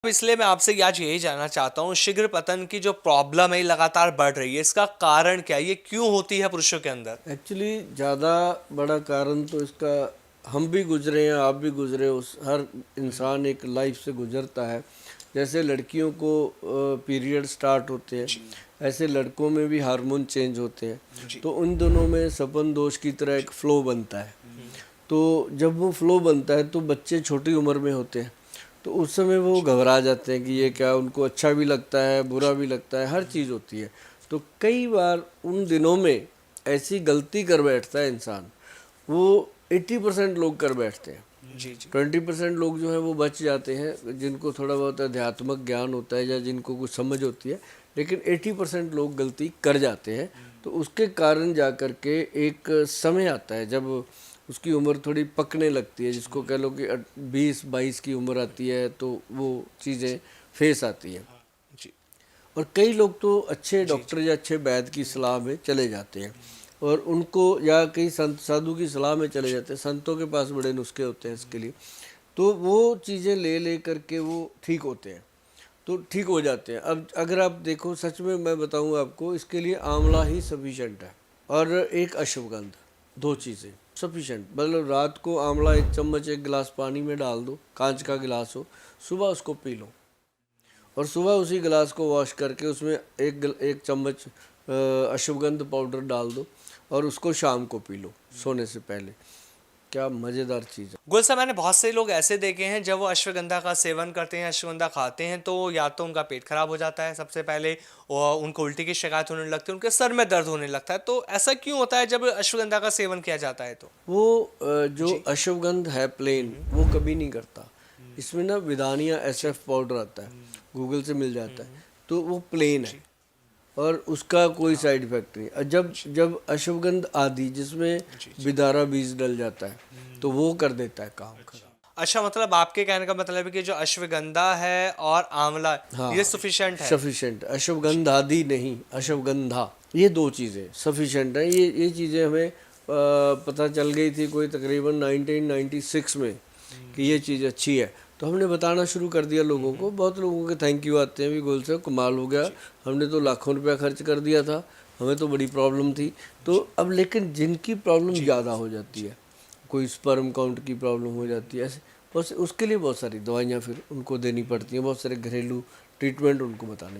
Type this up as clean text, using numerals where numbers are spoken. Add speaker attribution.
Speaker 1: इसलिए मैं आपसे आज यही जानना चाहता हूँ, शीघ्र पतन की जो प्रॉब्लम है ये लगातार बढ़ रही है, इसका कारण क्या है? ये क्यों होती है पुरुषों के अंदर?
Speaker 2: एक्चुअली ज़्यादा बड़ा कारण तो इसका हम भी गुजरे हैं, आप भी गुजरे, उस हर इंसान एक लाइफ से गुजरता है। जैसे लड़कियों को पीरियड स्टार्ट होते हैं,
Speaker 1: जी।
Speaker 2: ऐसे लड़कों में भी हार्मोन चेंज होते हैं।
Speaker 1: जी।
Speaker 2: तो उन दोनों में सपन दोष की तरह एक फ़्लो बनता है।
Speaker 1: हम्म।
Speaker 2: तो जब वो फ़्लो बनता है तो बच्चे छोटी उम्र में होते हैं, तो उस समय वो घबरा जाते हैं कि ये क्या, उनको अच्छा भी लगता है, बुरा भी लगता है, हर चीज़ होती है। तो कई बार उन दिनों में ऐसी गलती कर बैठता है इंसान, वो 80% लोग कर बैठते हैं।
Speaker 1: जी। जी।
Speaker 2: 20% लोग जो है वो बच जाते हैं, जिनको थोड़ा बहुत अध्यात्मक ज्ञान होता है या जिनको कुछ समझ होती है, लेकिन 80% लोग गलती कर जाते हैं। तो उसके कारण जा कर के एक समय आता है जब उसकी उम्र थोड़ी पकने लगती है, जिसको कह लो कि 20-22 की उम्र आती है, तो वो चीज़ें फेस आती हैं।
Speaker 1: जी।
Speaker 2: और कई लोग तो अच्छे
Speaker 1: जी।
Speaker 2: डॉक्टर या अच्छे वैद्य की सलाह में चले जाते हैं, और उनको या कई संत साधु की सलाह में चले जाते हैं। संतों के पास बड़े नुस्खे होते हैं इसके लिए, तो वो चीज़ें ले ले करके वो ठीक होते हैं, तो ठीक हो जाते हैं। अब अगर आप देखो, सच में मैं बताऊँ आपको, इसके लिए आंवला ही सफिशेंट है, और एक अश्वगंध, दो चीज़ें सफिशेंट। मतलब रात को आंवला 1 चम्मच 1 गिलास पानी में डाल दो, कांच का गिलास हो, सुबह उसको पी लो, और सुबह उसी गिलास को वॉश करके उसमें 1 चम्मच अश्वगंध पाउडर डाल दो, और उसको शाम को पी लो सोने से पहले। क्या मज़ेदार चीज़ है।
Speaker 1: गुल साहब, मैंने बहुत से लोग ऐसे देखे हैं जब वो अश्वगंधा का सेवन करते हैं, अश्वगंधा खाते हैं, तो या तो उनका पेट खराब हो जाता है सबसे पहले, और उनको उल्टी की शिकायत होने लगती है, उनके सर में दर्द होने लगता है। तो ऐसा क्यों होता है जब अश्वगंधा का सेवन किया जाता है तो?
Speaker 2: वो जो
Speaker 1: जी।
Speaker 2: अश्वगंध है प्लेन, वो कभी नहीं करता। इसमें ना विदानिया एसएफ पाउडर आता है, गूगल से मिल जाता है, तो वो प्लेन है,
Speaker 1: जी।
Speaker 2: और उसका कोई
Speaker 1: हाँ।
Speaker 2: साइड इफेक्ट नहीं। और जब
Speaker 1: जी।
Speaker 2: जब अश्वगंध आदि, जिसमें
Speaker 1: जी। जी।
Speaker 2: बिदारा बीज डल जाता है, तो वो कर देता है काम खराब।
Speaker 1: अच्छा, मतलब आपके कहने का मतलब है कि जो अश्वगंधा है और आंवला, ये
Speaker 2: हाँ,
Speaker 1: सफिशिएंट है?
Speaker 2: सफिशेंट।
Speaker 1: जी।
Speaker 2: अश्वगंध आदि नहीं, अश्वगंधा, ये दो चीज़ें सफिशेंट हैं। ये चीज़ें हमें पता चल गई थी कोई तकरीबन 1996 में कि ये चीज़ अच्छी है, तो हमने बताना शुरू कर दिया लोगों को। बहुत लोगों के थैंक यू आते हैं भी, गोल से कमाल हो गया,
Speaker 1: जी।
Speaker 2: हमने तो लाखों रुपया खर्च कर दिया था, हमें तो बड़ी प्रॉब्लम थी। तो
Speaker 1: जी।
Speaker 2: अब लेकिन जिनकी प्रॉब्लम
Speaker 1: जी।
Speaker 2: ज़्यादा हो जाती है, कोई स्पर्म काउंट की प्रॉब्लम हो जाती है, ऐसे बस उसके लिए बहुत सारी दवाइयाँ फिर उनको देनी पड़ती हैं, बहुत सारे घरेलू ट्रीटमेंट उनको बताने